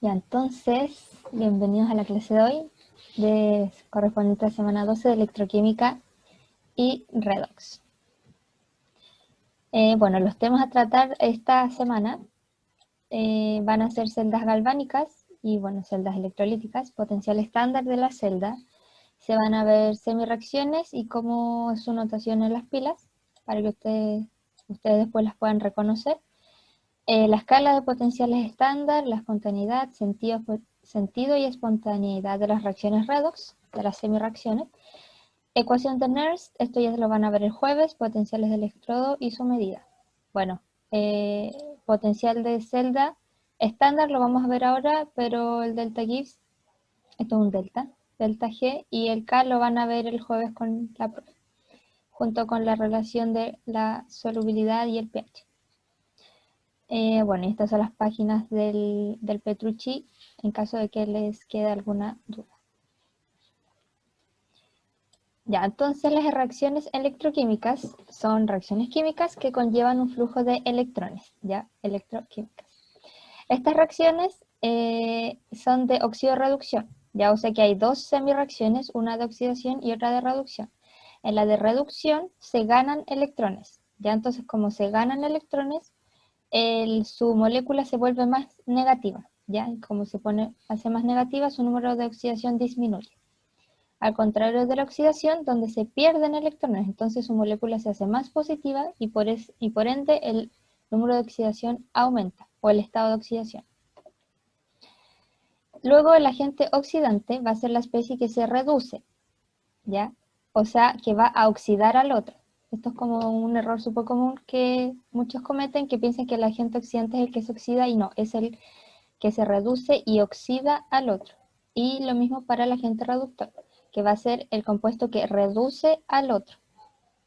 Ya, entonces, bienvenidos a la clase de hoy, correspondiente a semana 12 de electroquímica y redox. Bueno, los temas a tratar esta semana van a ser celdas galvánicas y, bueno, celdas electrolíticas, potencial estándar de la celda. Se van a ver semireacciones y cómo es su notación en las pilas, para que ustedes después las puedan reconocer. La escala de potenciales estándar, la espontaneidad, sentido y espontaneidad de las reacciones redox, de las semireacciones. Ecuación de Nernst, esto ya lo van a ver el jueves, potenciales de electrodo y su medida. Bueno, potencial de celda estándar lo vamos a ver ahora, pero el delta Gibbs, esto es un delta G, y el K lo van a ver el jueves con la prueba, junto con la relación de la solubilidad y el pH. Bueno, estas son las páginas del Petrucci, en caso de que les quede alguna duda. Ya, entonces las reacciones electroquímicas son reacciones químicas que conllevan un flujo de electrones, ya, electroquímicas. Estas reacciones son de oxidorreducción, ya, o sea que hay dos semireacciones, una de oxidación y otra de reducción. En la de reducción se ganan electrones, ya, entonces como se ganan electrones, su molécula se vuelve más negativa, ¿ya? Y como hace más negativa, su número de oxidación disminuye. Al contrario de la oxidación, donde se pierden electrones, entonces su molécula se hace más positiva y por ende el número de oxidación aumenta, o el estado de oxidación. Luego el agente oxidante va a ser la especie que se reduce, ¿ya? O sea, que va a oxidar al otro. Esto es como un error súper común que muchos cometen, que piensan que el agente oxidante es el que se oxida y no, es el que se reduce y oxida al otro. Y lo mismo para el agente reductor, que va a ser el compuesto que reduce al otro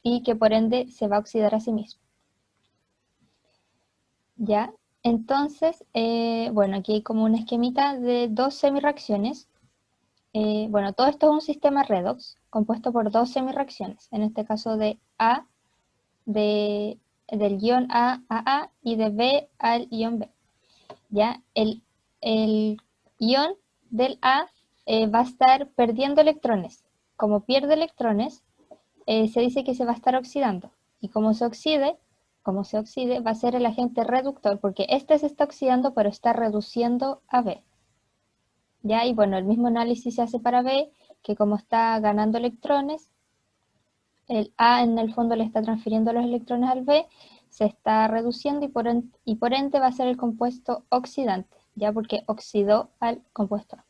y que por ende se va a oxidar a sí mismo. ¿Ya? Entonces, bueno, aquí hay como una esquemita de dos semireacciones. Bueno, todo esto es un sistema redox compuesto por dos semireacciones, en este caso de A, del ion A y de B al ion B. ¿Ya? El ion del A va a estar perdiendo electrones. Como pierde electrones, se dice que se va a estar oxidando. Y como se oxide, va a ser el agente reductor, porque este se está oxidando, pero está reduciendo a B. ¿Ya? Y bueno, el mismo análisis se hace para B, que como está ganando electrones, el A en el fondo le está transfiriendo los electrones al B, se está reduciendo y por ende va a ser el compuesto oxidante, ya porque oxidó al compuesto A.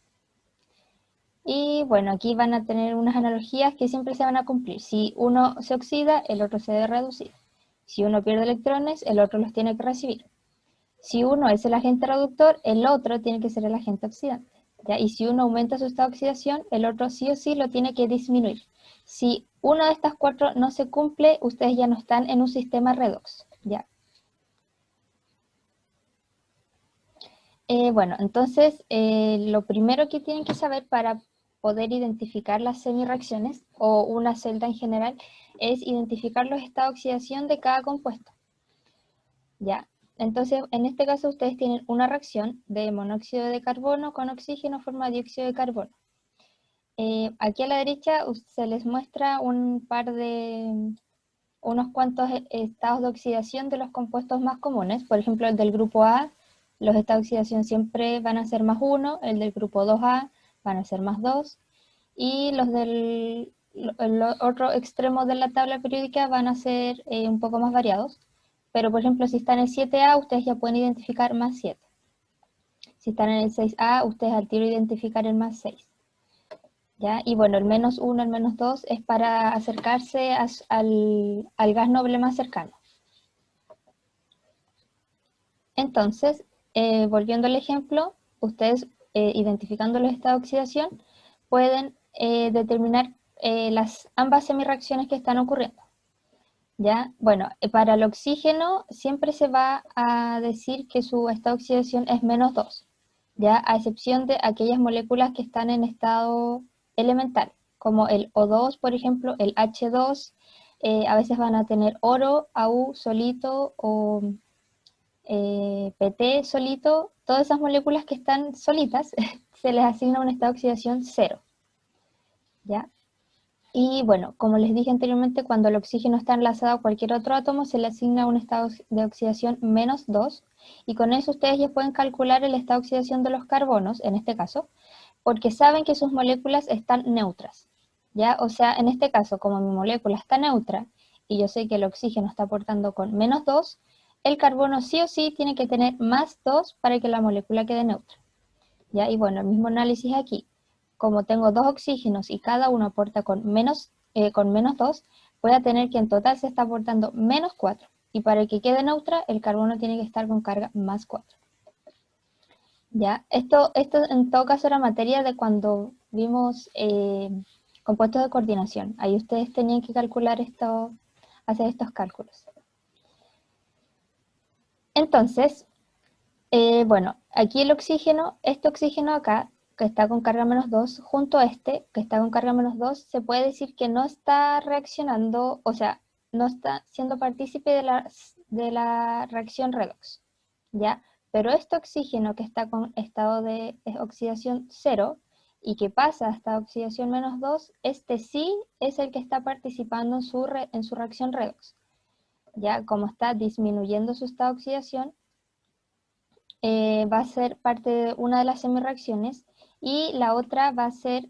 Y bueno, aquí van a tener unas analogías que siempre se van a cumplir. Si uno se oxida, el otro se debe reducir. Si uno pierde electrones, el otro los tiene que recibir. Si uno es el agente reductor, el otro tiene que ser el agente oxidante, ¿ya? Y si uno aumenta su estado de oxidación, el otro sí o sí lo tiene que disminuir. Si una de estas cuatro no se cumple, ustedes ya no están en un sistema redox, ¿ya? Bueno, entonces lo primero que tienen que saber para poder identificar las semireacciones o una celda en general es identificar los estados de oxidación de cada compuesto, ¿ya? Entonces, en este caso ustedes tienen una reacción de monóxido de carbono con oxígeno forma dióxido de carbono. Aquí a la derecha se les muestra unos cuantos estados de oxidación de los compuestos más comunes. Por ejemplo, el del grupo A, los estados de oxidación siempre van a ser más 1, el del grupo 2A van a ser más 2, y los del el otro extremo de la tabla periódica van a ser un poco más variados. Pero, por ejemplo, si están en el 7A, ustedes ya pueden identificar más 7. Si están en el 6A, ustedes al tiro identificar el más 6. ¿Ya? Y bueno, el menos 1, el menos 2 es para acercarse al gas noble más cercano. Entonces, volviendo al ejemplo, ustedes identificando los estados de oxidación pueden determinar ambas semireacciones que están ocurriendo. ¿Ya? Bueno, para el oxígeno siempre se va a decir que su estado de oxidación es menos 2, ¿ya? A excepción de aquellas moléculas que están en estado elemental, como el O2, por ejemplo, el H2, a veces van a tener oro, AU solito o PT solito, todas esas moléculas que están solitas, se les asigna un estado de oxidación 0, ¿ya? Y bueno, como les dije anteriormente, cuando el oxígeno está enlazado a cualquier otro átomo, se le asigna un estado de oxidación -2, y con eso ustedes ya pueden calcular el estado de oxidación de los carbonos, en este caso, porque saben que sus moléculas están neutras, ¿ya? O sea, en este caso, como mi molécula está neutra, y yo sé que el oxígeno está aportando con -2, el carbono sí o sí tiene que tener +2 para que la molécula quede neutra, ¿ya? Y bueno, el mismo análisis aquí. Como tengo dos oxígenos y cada uno aporta con -2, voy a tener que en total se está aportando -4. Y para que quede neutra, el carbono tiene que estar con carga +4. ¿Ya? Esto en todo caso era materia de cuando vimos compuestos de coordinación. Ahí ustedes tenían que calcular esto, hacer estos cálculos. Entonces, bueno, aquí el oxígeno, este oxígeno acá, que está con carga -2, junto a este, que está con carga -2, se puede decir que no está reaccionando, o sea, no está siendo partícipe de la reacción redox, ¿ya? Pero este oxígeno que está con estado de oxidación 0 y que pasa hasta oxidación -2, este sí es el que está participando en su reacción redox, ¿ya? Como está disminuyendo su estado de oxidación, va a ser parte de una de las semirreacciones y la otra va a ser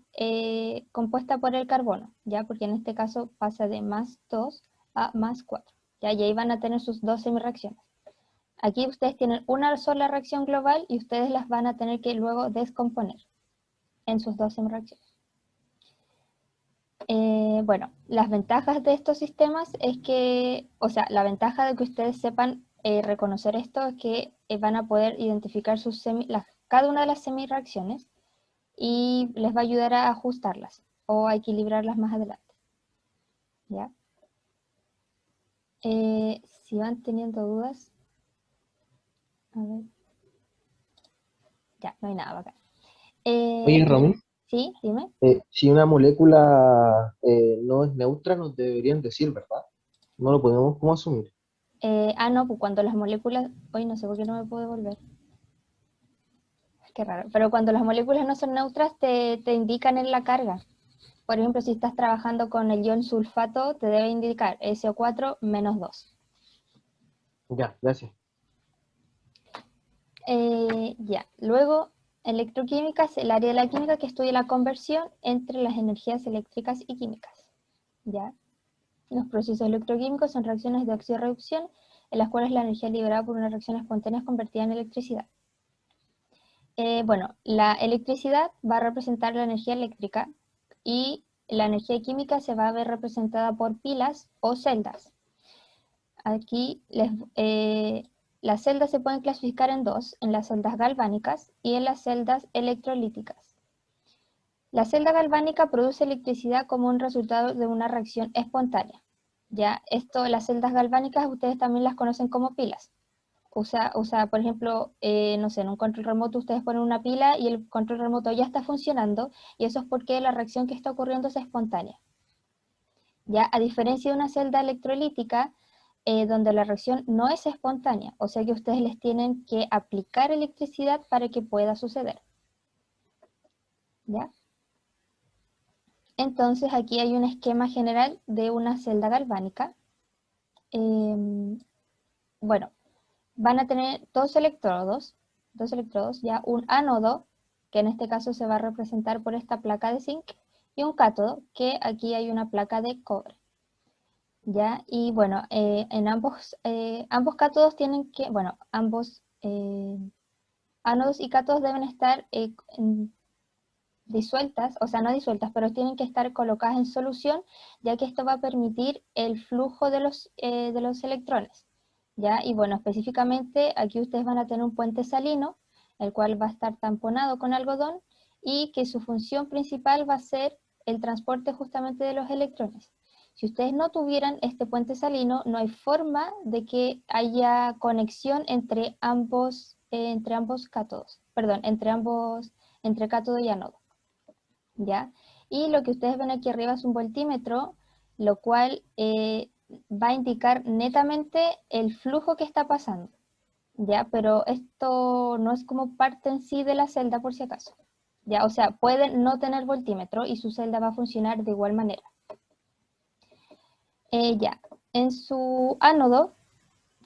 compuesta por el carbono, ¿ya? Porque en este caso pasa de +2 a +4, ¿ya? Y ahí van a tener sus dos semirreacciones. Aquí ustedes tienen una sola reacción global y ustedes las van a tener que luego descomponer en sus dos semirreacciones. Bueno, las ventajas de estos sistemas es que, o sea, la ventaja de que ustedes sepan reconocer esto es que van a poder identificar cada una de las semirreacciones y les va a ayudar a ajustarlas o a equilibrarlas más adelante. ¿Ya? Si van teniendo dudas, a ver. Ya, no hay nada acá. Oye, Romy, Sí, dime. si una molécula no es neutra, nos deberían decir, ¿verdad? No lo podemos como asumir. No, pues cuando las moléculas, hoy no sé por qué no me puedo devolver. Qué raro. Pero cuando las moléculas no son neutras, te indican en la carga. Por ejemplo, si estás trabajando con el ion sulfato, te debe indicar SO4 -2. Ya, gracias. Ya. Luego, electroquímica es el área de la química que estudia la conversión entre las energías eléctricas y químicas. ¿Ya? Los procesos electroquímicos son reacciones de oxidorreducción en las cuales la energía liberada por una reacción espontánea es convertida en electricidad. Bueno, la electricidad va a representar la energía eléctrica y la energía química se va a ver representada por pilas o celdas. Aquí las celdas se pueden clasificar en dos, en las celdas galvánicas y en las celdas electrolíticas. La celda galvánica produce electricidad como un resultado de una reacción espontánea. Ya, las celdas galvánicas ustedes también las conocen como pilas. Por ejemplo, no sé, en un control remoto ustedes ponen una pila y el control remoto ya está funcionando y eso es porque la reacción que está ocurriendo es espontánea. Ya, a diferencia de una celda electrolítica, donde la reacción no es espontánea, o sea que ustedes les tienen que aplicar electricidad para que pueda suceder. ¿Ya? Entonces aquí hay un esquema general de una celda galvánica. Bueno, van a tener dos electrodos, ya un ánodo, que en este caso se va a representar por esta placa de zinc, y un cátodo, que aquí hay una placa de cobre. ¿Ya? Y bueno, en ambos cátodos tienen que, bueno, ambos ánodos y cátodos deben estar disueltas, o sea, no disueltas, pero tienen que estar colocadas en solución, ya que esto va a permitir el flujo de los electrones. ¿Ya? Y bueno, específicamente aquí ustedes van a tener un puente salino, el cual va a estar tamponado con algodón y que su función principal va a ser el transporte justamente de los electrones. Si ustedes no tuvieran este puente salino, no hay forma de que haya conexión entre ambos cátodos, perdón, entre cátodo y ánodo, ¿ya? Y lo que ustedes ven aquí arriba es un voltímetro, lo cual va a indicar netamente el flujo que está pasando, ya, pero esto no es como parte en sí de la celda por si acaso. Ya, o sea, puede no tener voltímetro y su celda va a funcionar de igual manera. Ya, en su ánodo,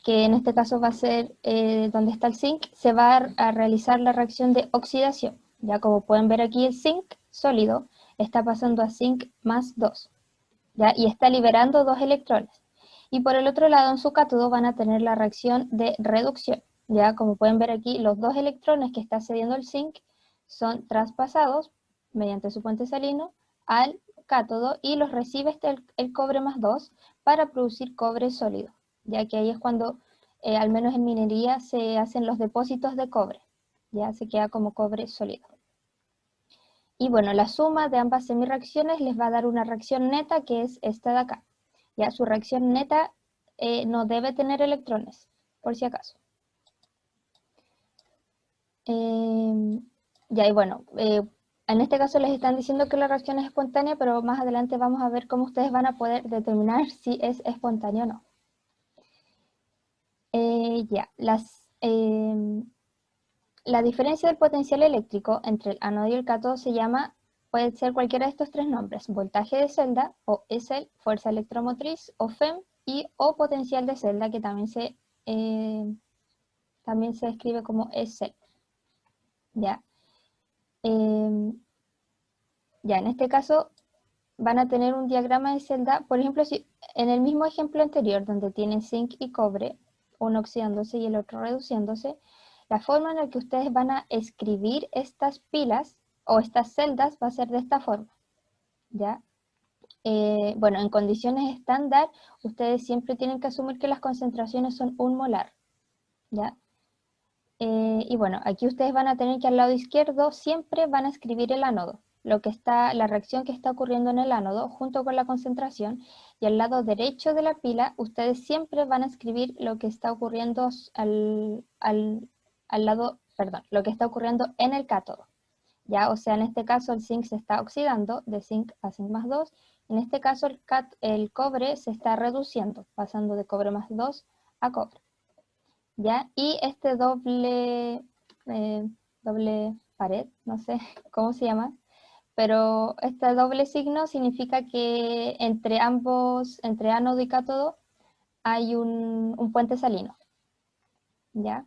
que en este caso va a ser donde está el zinc, se va a realizar la reacción de oxidación. Ya como pueden ver aquí, el zinc sólido está pasando a zinc más 2, ¿ya? Y está liberando 2 electrones. Y por el otro lado, en su cátodo van a tener la reacción de reducción. Ya como pueden ver aquí, los 2 electrones que está cediendo el zinc son traspasados mediante su puente salino al cátodo y los recibe el cobre más 2 para producir cobre sólido, ya que ahí es cuando, al menos en minería, se hacen los depósitos de cobre, ya se queda como cobre sólido. Y bueno, la suma de ambas semireacciones les va a dar una reacción neta, que es esta de acá. Ya su reacción neta no debe tener electrones, por si acaso. Ya, y bueno, en este caso les están diciendo que la reacción es espontánea, pero más adelante vamos a ver cómo ustedes van a poder determinar si es espontáneo o no. Ya, la diferencia del potencial eléctrico entre el ánodo y el cátodo puede ser cualquiera de estos tres nombres: voltaje de celda, o ESEL, fuerza electromotriz, o FEM, o potencial de celda, que también se escribe como ESEL. ¿Ya? Ya, en este caso van a tener un diagrama de celda. Por ejemplo, si en el mismo ejemplo anterior, donde tienen zinc y cobre, uno oxidándose y el otro reduciéndose, la forma en la que ustedes van a escribir estas pilas o estas celdas va a ser de esta forma, ¿ya? Bueno, en condiciones estándar, ustedes siempre tienen que asumir que las concentraciones son 1 molar, ¿ya? Y bueno, aquí ustedes van a tener que al lado izquierdo siempre van a escribir el ánodo, la reacción que está ocurriendo en el ánodo junto con la concentración, y al lado derecho de la pila ustedes siempre van a escribir lo que está ocurriendo lo que está ocurriendo en el cátodo. ¿Ya? O sea, en este caso el zinc se está oxidando de zinc a zinc más 2, en este caso el cobre se está reduciendo, pasando de cobre más 2 a cobre. ¿Ya? Y este doble pared, no sé cómo se llama, pero este doble signo significa que entre ambos, entre ánodo y cátodo, hay un puente salino, ¿ya?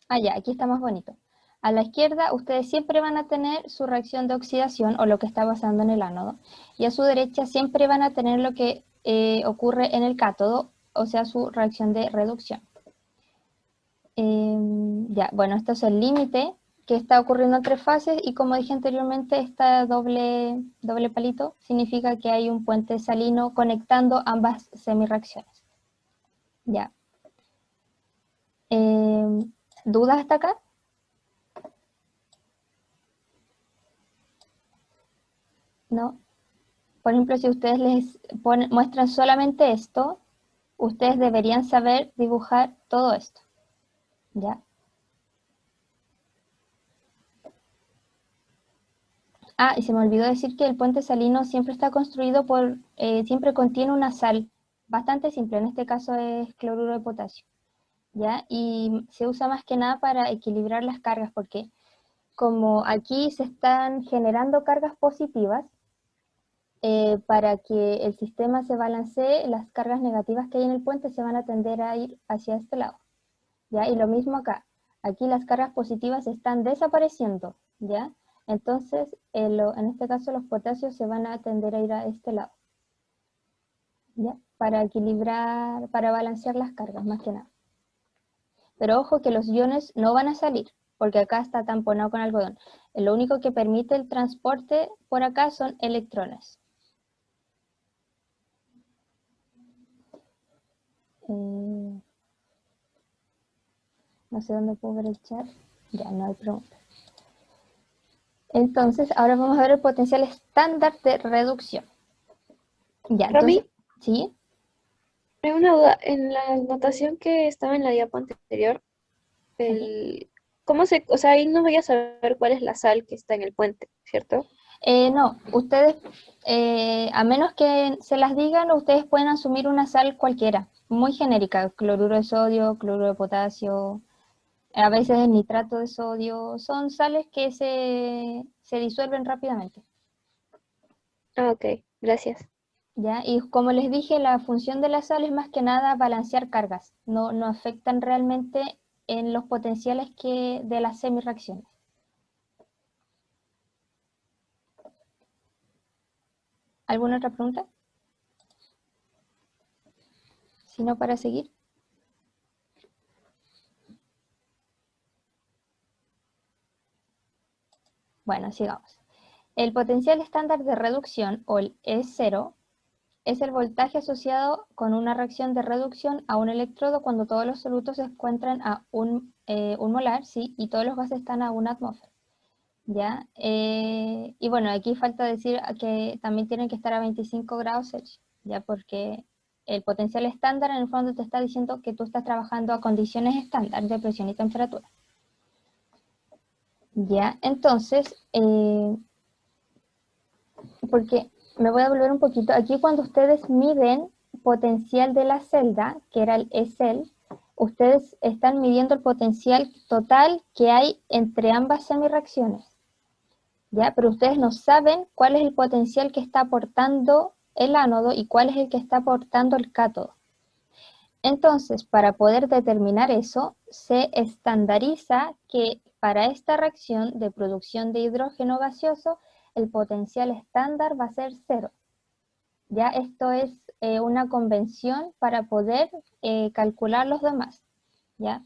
Ah, ya, aquí está más bonito. A la izquierda, ustedes siempre van a tener su reacción de oxidación, o lo que está pasando en el ánodo, y a su derecha siempre van a tener lo que ocurre en el cátodo, o sea, su reacción de reducción. Ya, bueno, esto es el límite que está ocurriendo en 3 fases, y como dije anteriormente, esta doble palito significa que hay un puente salino conectando ambas semireacciones. Ya. ¿Dudas hasta acá? ¿No? Por ejemplo, si ustedes muestran solamente esto, ustedes deberían saber dibujar todo esto. ¿Ya? Ah, y se me olvidó decir que el puente salino siempre está construido siempre contiene una sal bastante simple, en este caso es cloruro de potasio, ¿ya? Y se usa más que nada para equilibrar las cargas, porque como aquí se están generando cargas positivas, para que el sistema se balancee, las cargas negativas que hay en el puente se van a tender a ir hacia este lado, ¿ya? Y lo mismo acá. Aquí las cargas positivas están desapareciendo, ¿ya? Entonces, en este caso, los potasios se van a tender a ir a este lado, ¿ya? Para equilibrar, para balancear las cargas, más que nada. Pero ojo que los iones no van a salir, porque acá está tamponado con algodón. Lo único que permite el transporte por acá son electrones. No sé dónde puedo ver el chat. Ya, no hay pregunta. Entonces, ahora vamos a ver el potencial estándar de reducción. Ya, entonces, Romy, ¿sí? hay una duda. En la anotación que estaba en la diapo anterior, Aquí. o sea, ahí no voy a saber cuál es la sal que está en el puente, ¿cierto? No, ustedes, a menos que se las digan, ustedes pueden asumir una sal cualquiera, muy genérica: cloruro de sodio, cloruro de potasio, A veces el nitrato de sodio, son sales que se disuelven rápidamente. Ah, ok, gracias. ¿Ya? Y como les dije, la función de la sal es más que nada balancear cargas, no afectan realmente en los potenciales de las semirreacciones. ¿Alguna otra pregunta? Si no, para seguir. Bueno, sigamos. El potencial estándar de reducción, o el E0, es el voltaje asociado con una reacción de reducción a un electrodo cuando todos los solutos se encuentran a un molar, ¿sí? Y todos los gases están a una atmósfera. ¿Ya? Y bueno, aquí falta decir que también tienen que estar a 25 grados Celsius, ¿ya? Porque el potencial estándar en el fondo te está diciendo que tú estás trabajando a condiciones estándar de presión y temperatura. ¿Ya? Entonces, porque me voy a volver un poquito, aquí cuando ustedes miden potencial de la celda, que era el ECEL, ustedes están midiendo el potencial total que hay entre ambas semirreacciones. ¿Ya? Pero ustedes no saben cuál es el potencial que está aportando el ánodo y cuál es el que está aportando el cátodo. Entonces, para poder determinar eso, se estandariza que para esta reacción de producción de hidrógeno gaseoso, el potencial estándar va a ser 0. Ya esto es una convención para poder calcular los demás. ¿Ya?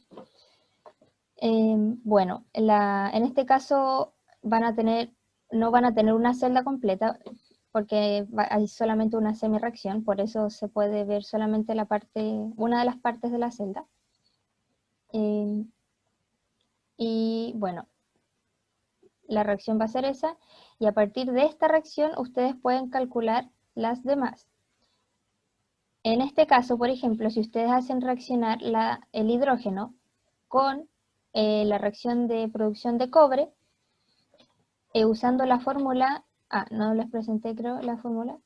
Bueno, en este caso no van a tener una celda completa porque hay solamente una semirreacción, por eso se puede ver solamente una de las partes de la celda. Y bueno, la reacción va a ser esa, y a partir de esta reacción ustedes pueden calcular las demás. En este caso, por ejemplo, si ustedes hacen reaccionar el hidrógeno con la reacción de producción de cobre, usando la fórmula, no les presenté creo la fórmula,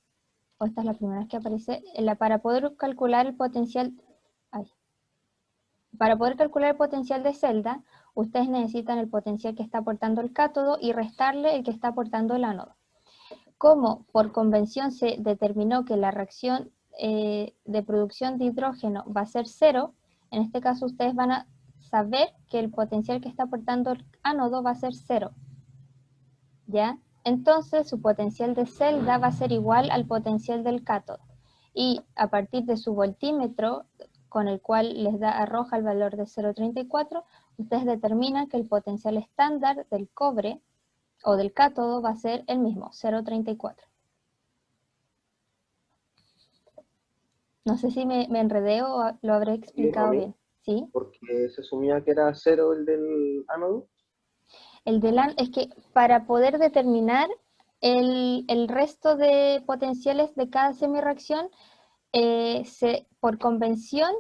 o esta es la primera vez que aparece, para poder calcular el potencial, para poder calcular el potencial de celda, ustedes necesitan el potencial que está aportando el cátodo y restarle el que está aportando el ánodo. Como por convención se determinó que la reacción de producción de hidrógeno va a ser 0, en este caso ustedes van a saber que el potencial que está aportando el ánodo va a ser 0. ¿Ya? Entonces su potencial de celda va a ser igual al potencial del cátodo. Y a partir de su voltímetro, con el cual les arroja el valor de 0,34, ustedes determinan que el potencial estándar del cobre o del cátodo va a ser el mismo, 0,34. No sé si me enredé o lo habré explicado bien. ¿Sí? Porque se asumía que era 0 el del ánodo. Es que para poder determinar el resto de potenciales de cada semirreacción, por convención,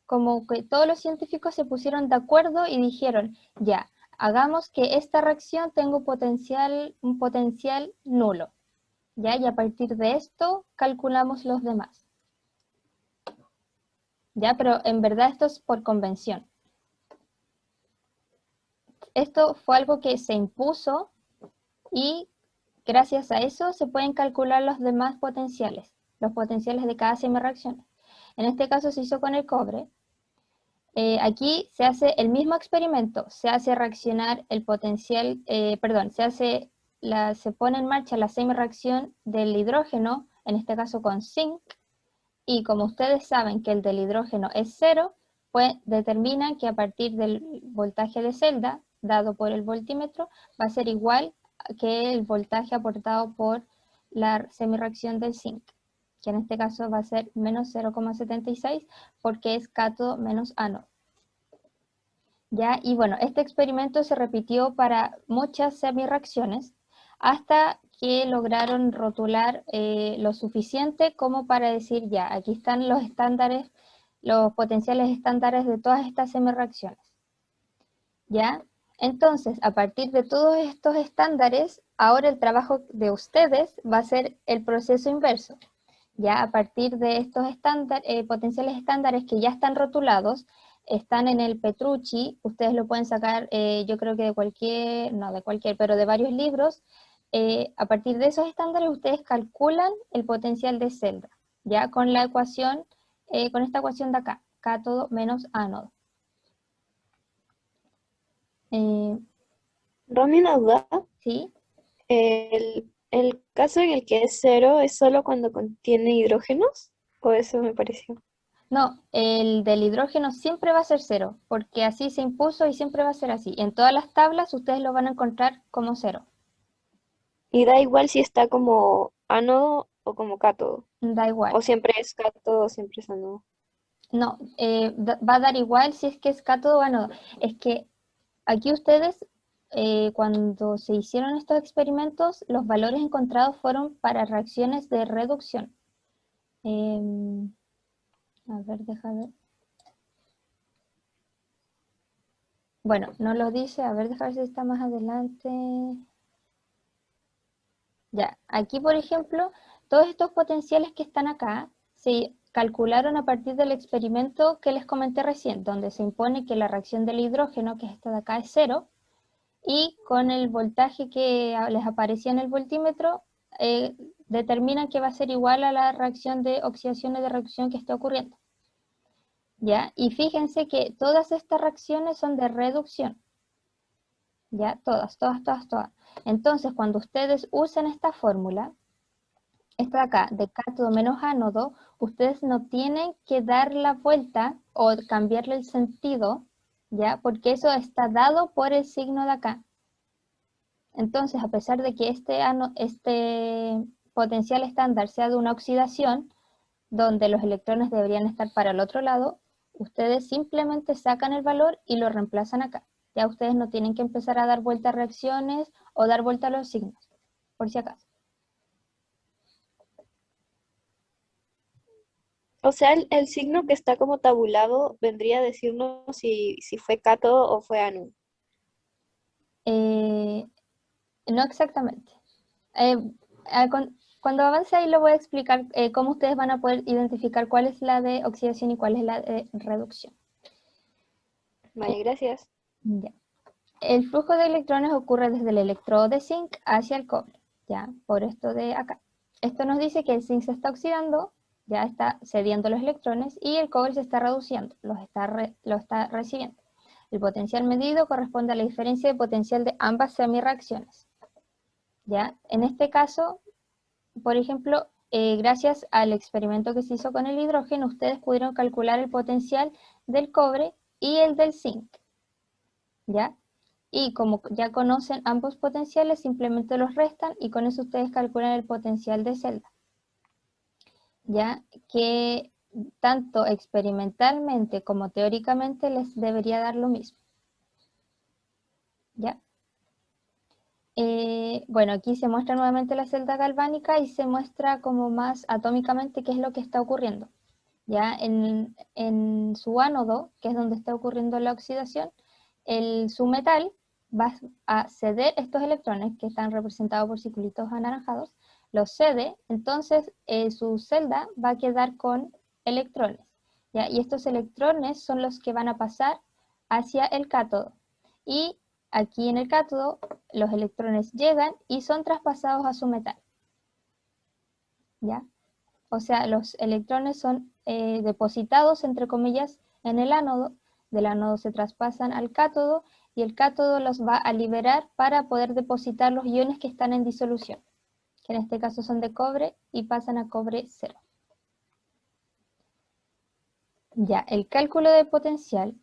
como que todos los científicos se pusieron de acuerdo y dijeron, ya, hagamos que esta reacción tenga un potencial nulo. ¿Ya? Y a partir de esto calculamos los demás. ¿Ya? Pero en verdad esto es por convención. Esto fue algo que se impuso y gracias a eso se pueden calcular los demás potenciales, los potenciales de cada semirreacción. En este caso se hizo con el cobre. Aquí se hace el mismo experimento, se hace reaccionar el potencial, se pone en marcha la semirreacción del hidrógeno, en este caso con zinc, y como ustedes saben que el del hidrógeno es 0, pues determinan que a partir del voltaje de celda, dado por el voltímetro, va a ser igual que el voltaje aportado por la semirreacción del zinc, que en este caso va a ser menos 0,76 porque es cátodo menos ánodo. ¿Ya? Y bueno, este experimento se repitió para muchas semirreacciones hasta que lograron rotular lo suficiente como para decir ya, aquí están los estándares, los potenciales estándares de todas estas semirreacciones. ¿Ya? Entonces, a partir de todos estos estándares, ahora el trabajo de ustedes va a ser el proceso inverso. Ya a partir de estos potenciales estándares que ya están rotulados, están en el Petrucci, ustedes lo pueden sacar, yo creo que de cualquier, no de cualquier, pero de varios libros. A partir de esos estándares ustedes calculan el potencial de celda, ya con la ecuación, con esta ecuación de acá, cátodo menos ánodo. Romy, una duda. ¿Sí? El caso en el que es cero es solo cuando contiene hidrógenos, o eso me pareció. No, el del hidrógeno siempre va a ser cero, porque así se impuso y siempre va a ser así. En todas las tablas ustedes lo van a encontrar como cero. Y da igual si está como ánodo o como cátodo. Da igual. O siempre es cátodo o siempre es ánodo. No, va a dar igual si es que es cátodo o ánodo. Es que aquí ustedes, cuando se hicieron estos experimentos, los valores encontrados fueron para reacciones de reducción. A ver, deja ver. Bueno, no lo dice. A ver, deja ver si está más adelante. Ya, aquí por ejemplo, todos estos potenciales que están acá se calcularon a partir del experimento que les comenté recién, donde se impone que la reacción del hidrógeno, que es esta de acá, es cero, y con el voltaje que les aparecía en el voltímetro, determinan que va a ser igual a la reacción de oxidación y de reducción que está ocurriendo. ¿Ya? Y fíjense que todas estas reacciones son de reducción. ¿Ya? Todas, todas, todas, todas. Entonces, cuando ustedes usan esta fórmula, esta de acá, de cátodo menos ánodo, ustedes no tienen que dar la vuelta o cambiarle el sentido, ¿ya? Porque eso está dado por el signo de acá. Entonces, a pesar de que este potencial estándar sea de una oxidación, donde los electrones deberían estar para el otro lado, ustedes simplemente sacan el valor y lo reemplazan acá. Ya ustedes no tienen que empezar a dar vuelta a reacciones o dar vuelta a los signos, por si acaso. O sea, el signo que está como tabulado vendría a decirnos si fue cátodo o fue ánodo. No exactamente. Cuando avance ahí le voy a explicar cómo ustedes van a poder identificar cuál es la de oxidación y cuál es la de reducción. Vale, gracias. Ya. El flujo de electrones ocurre desde el electrodo de zinc hacia el cobre, ya, por esto de acá. Esto nos dice que el zinc se está oxidando, ya está cediendo los electrones, y el cobre se está reduciendo, lo está recibiendo. El potencial medido corresponde a la diferencia de potencial de ambas semirreacciones. ¿Ya? En este caso, por ejemplo, gracias al experimento que se hizo con el hidrógeno, ustedes pudieron calcular el potencial del cobre y el del zinc. ¿Ya? Y como ya conocen ambos potenciales, simplemente los restan y con eso ustedes calculan el potencial de celda. ¿Ya? Que tanto experimentalmente como teóricamente les debería dar lo mismo. ¿Ya? Bueno, aquí se muestra nuevamente la celda galvánica y se muestra como más atómicamente qué es lo que está ocurriendo. Ya en su ánodo, que es donde está ocurriendo la oxidación, su metal va a ceder estos electrones que están representados por circulitos anaranjados, los cede, entonces su celda va a quedar con electrones. ¿Ya? Y estos electrones son los que van a pasar hacia el cátodo. Y aquí en el cátodo los electrones llegan y son traspasados a su metal. ¿Ya? O sea, los electrones son depositados, entre comillas, en el ánodo, del ánodo se traspasan al cátodo y el cátodo los va a liberar para poder depositar los iones que están en disolución, que en este caso son de cobre y pasan a cobre cero. Ya, el cálculo de potencial,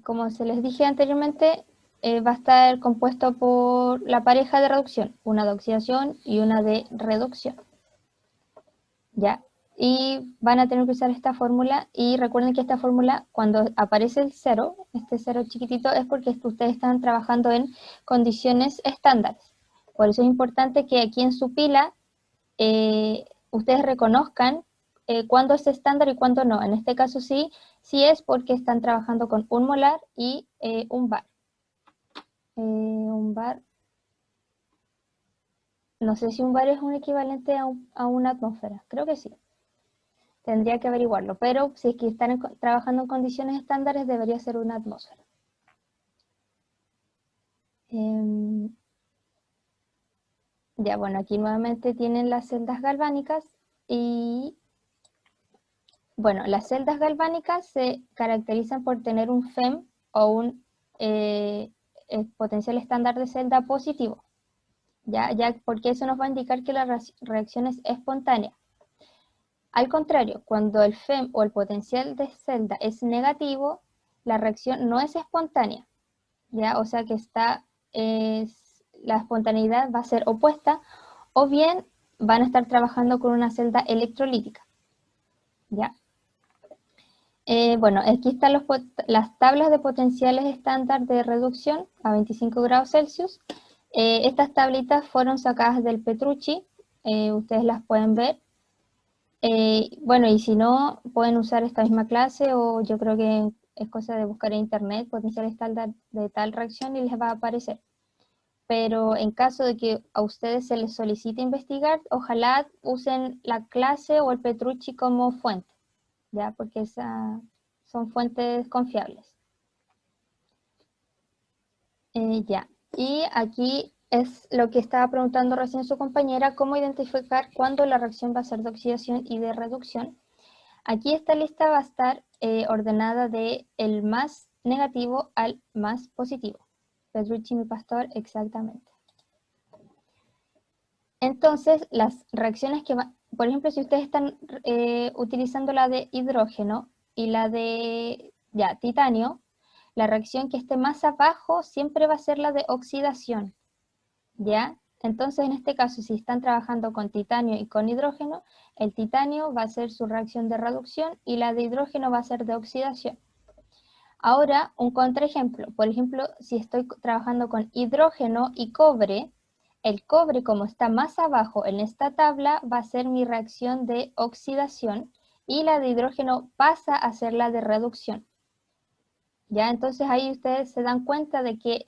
como se les dije anteriormente, va a estar compuesto por la pareja de reducción, una de oxidación y una de reducción. ¿Ya? Y van a tener que usar esta fórmula y recuerden que esta fórmula cuando aparece el cero, este cero chiquitito, es porque ustedes están trabajando en condiciones estándares. Por eso es importante que aquí en su pila ustedes reconozcan cuándo es estándar y cuándo no. En este caso sí es porque están trabajando con 1 molar y 1 bar. 1 bar, no sé si 1 bar es un equivalente a una atmósfera, creo que sí. Tendría que averiguarlo, pero si es que están trabajando en condiciones estándares, debería ser una atmósfera. Ya, bueno, aquí nuevamente tienen las celdas galvánicas y, bueno, las celdas galvánicas se caracterizan por tener un FEM o un potencial estándar de celda positivo, ya porque eso nos va a indicar que la reacción es espontánea. Al contrario, cuando el FEM o el potencial de celda es negativo, la reacción no es espontánea, ¿ya? O sea que la espontaneidad va a ser opuesta, o bien van a estar trabajando con una celda electrolítica, ¿ya? Bueno, aquí están las tablas de potenciales estándar de reducción a 25 grados Celsius. Estas tablitas fueron sacadas del Petrucci, ustedes las pueden ver. Bueno, y si no, pueden usar esta misma clase, o yo creo que es cosa de buscar en internet potencial estándar de tal reacción y les va a aparecer. Pero en caso de que a ustedes se les solicite investigar, ojalá usen la clase o el Petrucci como fuente, ¿ya? Porque son fuentes confiables. Ya, y aquí es lo que estaba preguntando recién su compañera, cómo identificar cuándo la reacción va a ser de oxidación y de reducción. Aquí esta lista va a estar ordenada de el más negativo al más positivo. Petrucci, mi pastor, exactamente. Entonces, las reacciones que van, por ejemplo, si ustedes están utilizando la de hidrógeno y la de titanio, la reacción que esté más abajo siempre va a ser la de oxidación, ¿ya? Entonces, en este caso, si están trabajando con titanio y con hidrógeno, el titanio va a ser su reacción de reducción y la de hidrógeno va a ser de oxidación. Ahora, un contraejemplo. Por ejemplo, si estoy trabajando con hidrógeno y cobre, el cobre, como está más abajo en esta tabla, va a ser mi reacción de oxidación y la de hidrógeno pasa a ser la de reducción. ¿Ya? Entonces ahí ustedes se dan cuenta de que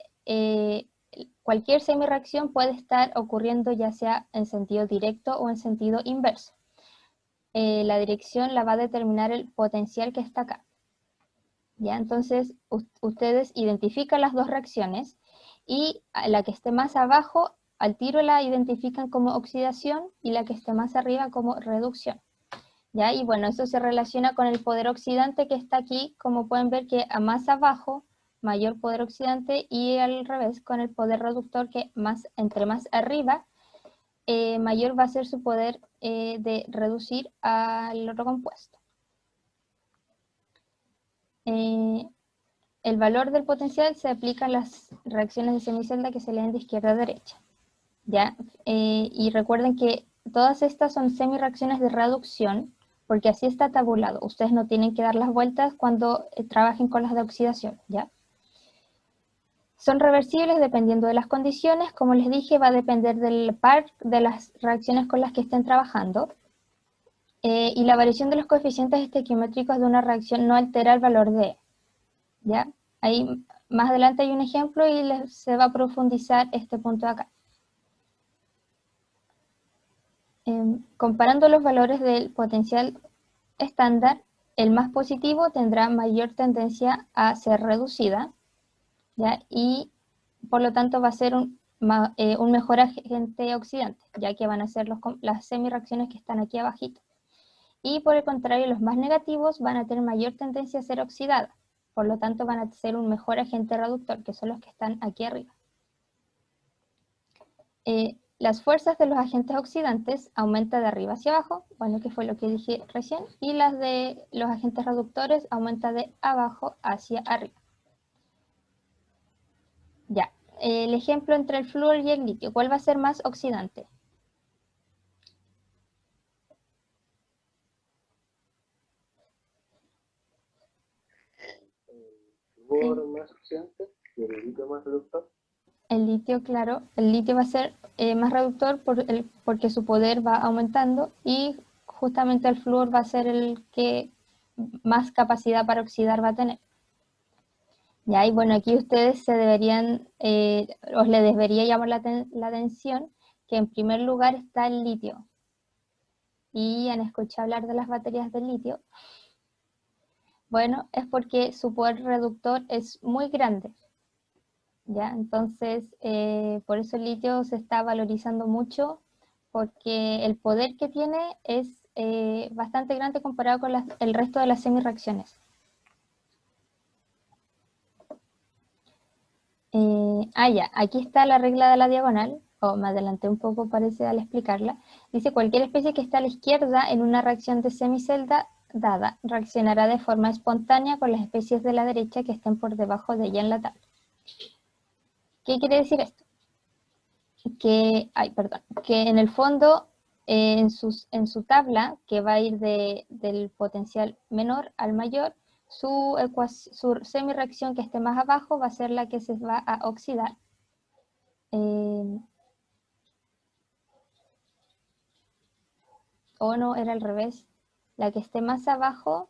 cualquier semireacción puede estar ocurriendo ya sea en sentido directo o en sentido inverso. La dirección la va a determinar el potencial que está acá. ¿Ya? Entonces ustedes identifican las dos reacciones y la que esté más abajo al tiro la identifican como oxidación y la que esté más arriba como reducción. ¿Ya? Y bueno, eso se relaciona con el poder oxidante que está aquí, como pueden ver que a más abajo, mayor poder oxidante, y al revés, con el poder reductor que entre más arriba, mayor va a ser su poder de reducir al otro compuesto. El valor del potencial se aplica a las reacciones de semicelda que se leen de izquierda a derecha, ¿ya? Y recuerden que todas estas son semireacciones de reducción, porque así está tabulado. Ustedes no tienen que dar las vueltas cuando trabajen con las de oxidación, ¿ya? Son reversibles dependiendo de las condiciones. Como les dije, va a depender del par de las reacciones con las que estén trabajando. Y la variación de los coeficientes estequiométricos de una reacción no altera el valor de E, ¿ya? Ahí más adelante hay un ejemplo y se va a profundizar este punto de acá. Comparando los valores del potencial estándar, el más positivo tendrá mayor tendencia a ser reducida, ¿ya? Y por lo tanto va a ser un mejor agente oxidante, ya que van a ser las semireacciones que están aquí abajito. Y por el contrario, los más negativos van a tener mayor tendencia a ser oxidadas, por lo tanto van a ser un mejor agente reductor, que son los que están aquí arriba. Las fuerzas de los agentes oxidantes aumentan de arriba hacia abajo, bueno, que fue lo que dije recién, y las de los agentes reductores aumentan de abajo hacia arriba. Ya, el ejemplo entre el flúor y el litio, ¿cuál va a ser más oxidante? El flúor más oxidante y el litio más reductor. El litio, claro, el litio va a ser más reductor porque su poder va aumentando y justamente el flúor va a ser el que más capacidad para oxidar va a tener. Ya, y bueno, aquí ustedes os les debería llamar la atención que en primer lugar está el litio. y han escuchado hablar de las baterías de litio. Bueno, es porque su poder reductor es muy grande, ¿ya? Entonces, por eso el litio se está valorizando mucho, porque el poder que tiene es bastante grande comparado con el resto de las semireacciones. Ya, aquí está la regla de la diagonal, o me adelanté un poco parece al explicarla. Dice, cualquier especie que está a la izquierda en una reacción de semicelda dada reaccionará de forma espontánea con las especies de la derecha que estén por debajo de ella en la tabla. ¿Qué quiere decir esto? Que en el fondo, en su tabla, que va a ir del potencial menor al mayor, su semireacción que esté más abajo va a ser la que se va a oxidar. O no, era al revés. La que esté más abajo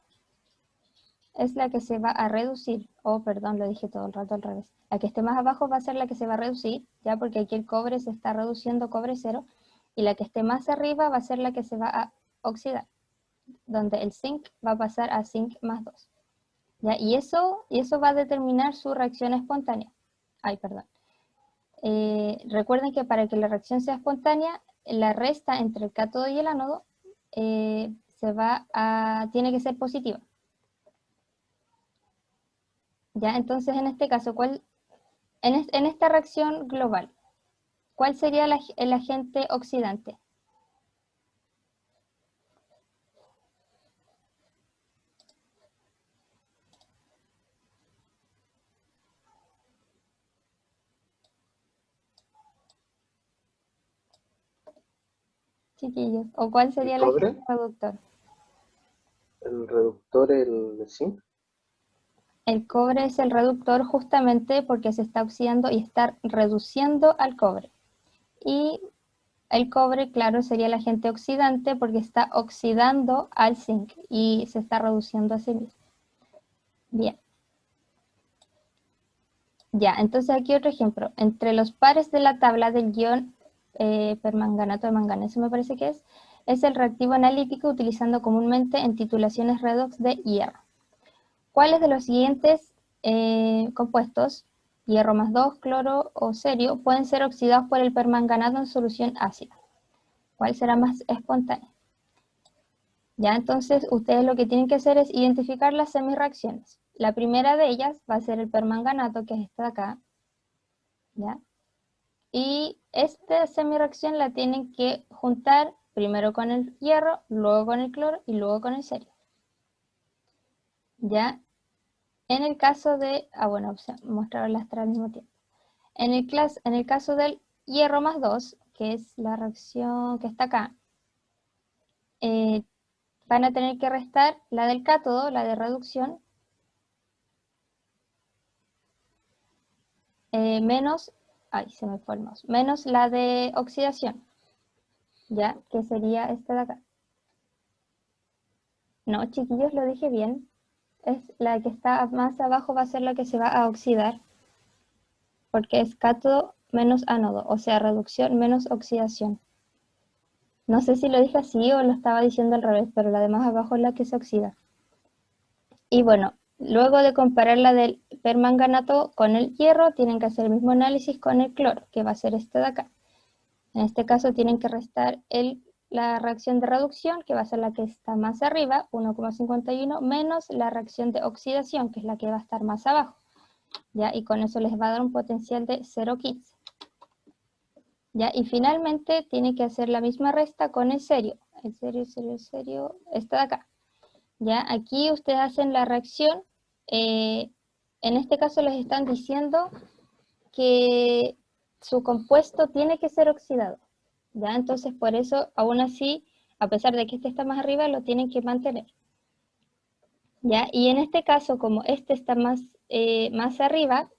es la que se va a reducir. Perdón, lo dije todo el rato al revés. La que esté más abajo va a ser la que se va a reducir, ya porque aquí el cobre se está reduciendo, cobre 0, y la que esté más arriba va a ser la que se va a oxidar, donde el zinc va a pasar a zinc más 2. ¿Ya? Y eso va a determinar su reacción espontánea. Perdón. Recuerden que para que la reacción sea espontánea, la resta entre el cátodo y el ánodo tiene que ser positiva. ¿Ya? Entonces, en este caso, en esta reacción global, ¿cuál sería el agente oxidante? Chiquillos, ¿o cuál sería ¿El el agente cobre? reductor? ¿El reductor, el zinc? El cobre es el reductor justamente porque se está oxidando y está reduciendo al cobre. Y el cobre, claro, sería el agente oxidante porque está oxidando al zinc y se está reduciendo a sí mismo. Bien. Ya, entonces aquí otro ejemplo. Entre los pares de la tabla del ion permanganato de manganeso, me parece que es el reactivo analítico utilizando comúnmente en titulaciones redox de hierro. ¿Cuáles de los siguientes compuestos, hierro más 2, cloro o cerio, pueden ser oxidados por el permanganato en solución ácida? ¿Cuál será más espontáneo? Ya, entonces ustedes lo que tienen que hacer es identificar las semireacciones. La primera de ellas va a ser el permanganato, que es esta de acá, ¿ya? Y esta semireacción la tienen que juntar primero con el hierro, luego con el cloro y luego con el cerio. ¿Ya? En el caso de... bueno, mostrar las tres al mismo tiempo. En el caso del hierro más 2, que es la reacción que está acá, van a tener que restar la del cátodo, la de reducción, menos, se me fue el mouse, menos la de oxidación, ¿ya? Que sería esta de acá. No, chiquillos, lo dije bien. Es la que está más abajo va a ser la que se va a oxidar, porque es cátodo menos ánodo, o sea, reducción menos oxidación. No sé si lo dije así o lo estaba diciendo al revés, pero la de más abajo es la que se oxida. Y bueno, luego de comparar la del permanganato con el hierro, tienen que hacer el mismo análisis con el cloro, que va a ser este de acá. En este caso tienen que restar la reacción de reducción, que va a ser la que está más arriba, 1,51, menos la reacción de oxidación, que es la que va a estar más abajo. ¿Ya? Y con eso les va a dar un potencial de 0,15. ¿Ya? Y finalmente tiene que hacer la misma resta con el cerio. El cerio, este de acá. ¿Ya? Aquí ustedes hacen la reacción. En este caso les están diciendo que su compuesto tiene que ser oxidado. ¿Ya? Entonces por eso, aún así, a pesar de que este está más arriba, lo tienen que mantener. ¿Ya? Y en este caso, como este está más arriba,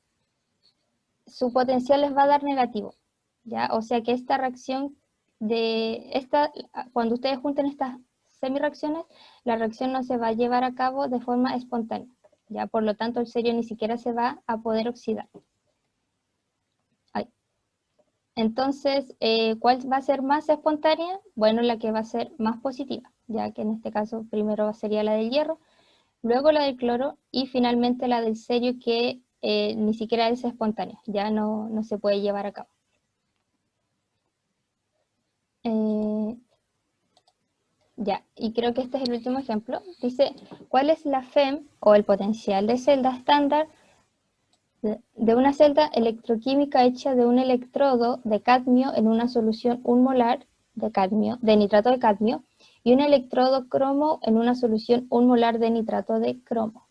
su potencial les va a dar negativo, ¿ya? O sea que esta reacción cuando ustedes junten estas semireacciones, la reacción no se va a llevar a cabo de forma espontánea, ¿ya? Por lo tanto, el cerio ni siquiera se va a poder oxidar. Entonces, ¿cuál va a ser más espontánea? Bueno, la que va a ser más positiva, ya que en este caso primero sería la del hierro, luego la del cloro y finalmente la del cerio que ni siquiera es espontánea, ya no se puede llevar a cabo. Ya, y creo que este es el último ejemplo. Dice, ¿cuál es la FEM o el potencial de celda estándar de una celda electroquímica hecha de un electrodo de cadmio en una solución 1 molar de cadmio, de nitrato de cadmio, y un electrodo cromo en una solución 1 molar de nitrato de cromo?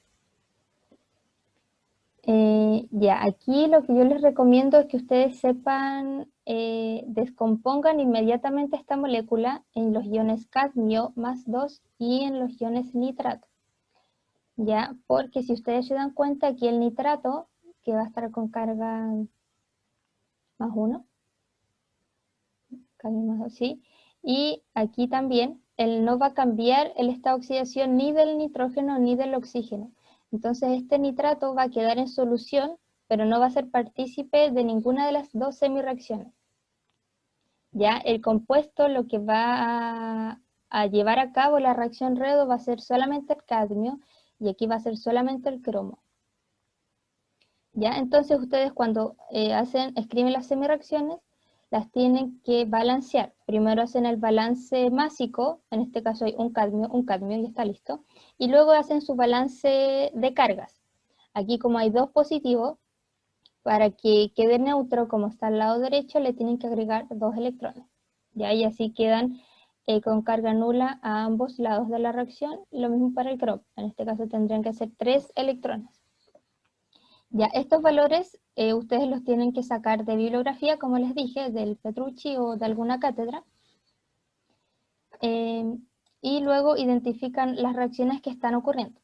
Ya, aquí lo que yo les recomiendo es que ustedes sepan, descompongan inmediatamente esta molécula en los iones cadmio más 2 y en los iones nitrato. Ya, porque si ustedes se dan cuenta, aquí el nitrato, que va a estar con carga más 1, cadmio más 2, ¿sí? Y aquí también, él no va a cambiar el estado de oxidación ni del nitrógeno ni del oxígeno. Entonces este nitrato va a quedar en solución, pero no va a ser partícipe de ninguna de las dos semireacciones. Ya el compuesto lo que va a llevar a cabo la reacción redo va a ser solamente el cadmio y aquí va a ser solamente el cromo. Ya, entonces ustedes cuando escriben las semireacciones, las tienen que balancear. Primero hacen el balance másico, en este caso hay un cadmio y está listo. Y luego hacen su balance de cargas. Aquí como hay dos positivos, para que quede neutro como está al lado derecho, le tienen que agregar 2 electrones. ¿Ya? Y así quedan con carga nula a ambos lados de la reacción. Lo mismo para el cromo. En este caso tendrían que ser 3 electrones. Ya, estos valores ustedes los tienen que sacar de bibliografía, como les dije, del Petrucci o de alguna cátedra. Y luego identifican las reacciones que están ocurriendo.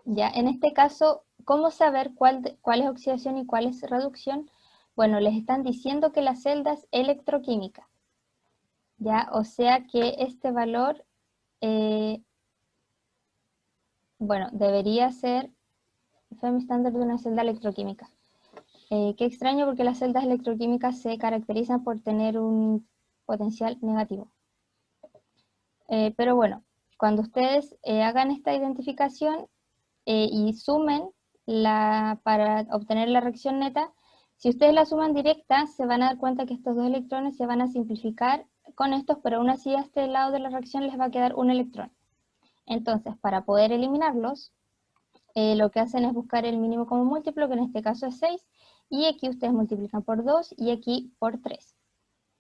Ya, en este caso, ¿cómo saber cuál es oxidación y cuál es reducción? Bueno, les están diciendo que la celda es electroquímica. Ya, o sea que este valor, bueno, debería ser FEM estándar de una celda electroquímica. Qué extraño porque las celdas electroquímicas se caracterizan por tener un potencial negativo. Pero bueno, cuando ustedes hagan esta identificación y sumen para obtener la reacción neta, si ustedes la suman directa, se van a dar cuenta que estos dos electrones se van a simplificar con estos, pero aún así a este lado de la reacción les va a quedar un electrón. Entonces, para poder eliminarlos, lo que hacen es buscar el mínimo común múltiplo, que en este caso es 6, y aquí ustedes multiplican por 2 y aquí por 3.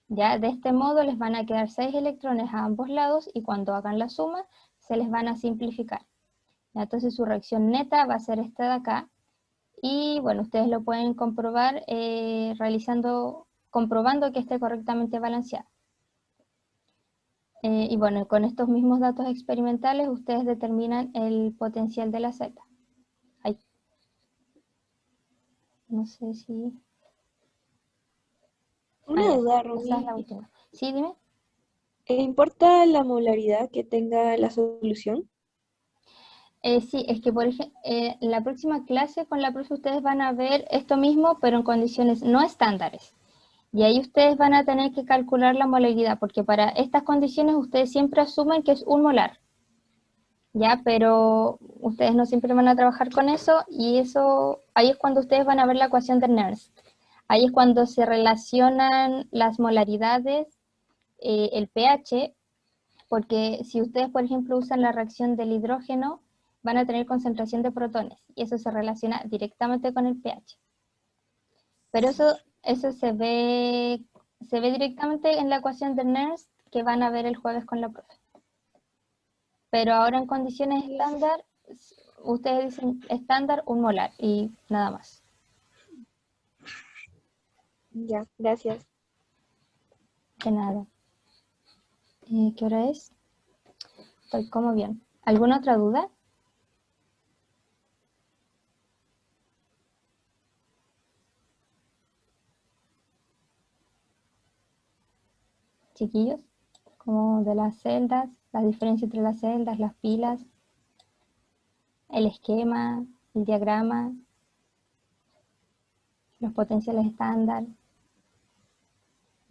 Ya de este modo les van a quedar 6 electrones a ambos lados y cuando hagan la suma se les van a simplificar. ¿Ya? Entonces su reacción neta va a ser esta de acá y bueno, ustedes lo pueden comprobar comprobando que esté correctamente balanceado. Y bueno, con estos mismos datos experimentales ustedes determinan el potencial de la celda. Ay, no sé si... Una ya, duda, esa es la Romy. última. Sí, dime. ¿Importa la molaridad que tenga la solución? Sí, es que por ejemplo, en la próxima clase con la profe ustedes van a ver esto mismo, pero en condiciones no estándares. Y ahí ustedes van a tener que calcular la molaridad, porque para estas condiciones ustedes siempre asumen que es 1 molar. Ya, pero ustedes no siempre van a trabajar con eso y eso, ahí es cuando ustedes van a ver la ecuación de Nernst. Ahí es cuando se relacionan las molaridades, el pH, porque si ustedes, por ejemplo, usan la reacción del hidrógeno, van a tener concentración de protones y eso se relaciona directamente con el pH. Pero eso se ve directamente en la ecuación de Nernst que van a ver el jueves con la profe. Pero ahora en condiciones estándar, ustedes dicen estándar 1 molar y nada más. Ya, gracias. De nada. ¿Qué hora es? Estoy como bien. ¿Alguna otra duda? Chiquillos, como de las celdas, la diferencia entre las celdas, las pilas, el esquema, el diagrama, los potenciales estándar.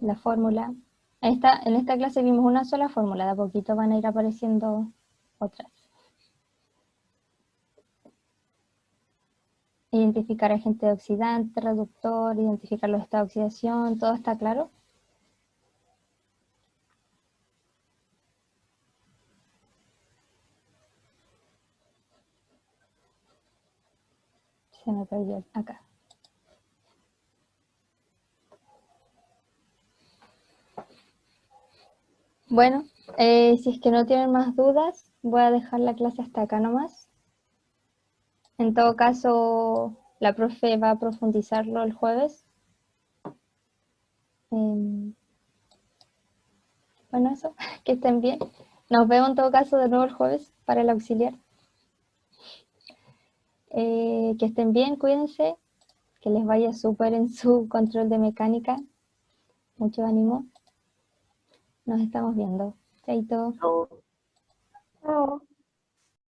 la fórmula. En esta clase vimos una sola fórmula, de a poquito van a ir apareciendo otras. Identificar agente oxidante, reductor, identificar los estados de oxidación, ¿todo está claro? Se me perdió acá. Bueno, si es que no tienen más dudas, voy a dejar la clase hasta acá nomás. En todo caso, la profe va a profundizarlo el jueves. Bueno, eso, que estén bien. Nos vemos en todo caso de nuevo el jueves para el auxiliar. Que estén bien, cuídense, que les vaya súper en su control de mecánica. Mucho ánimo. Nos estamos viendo. Chaito. No.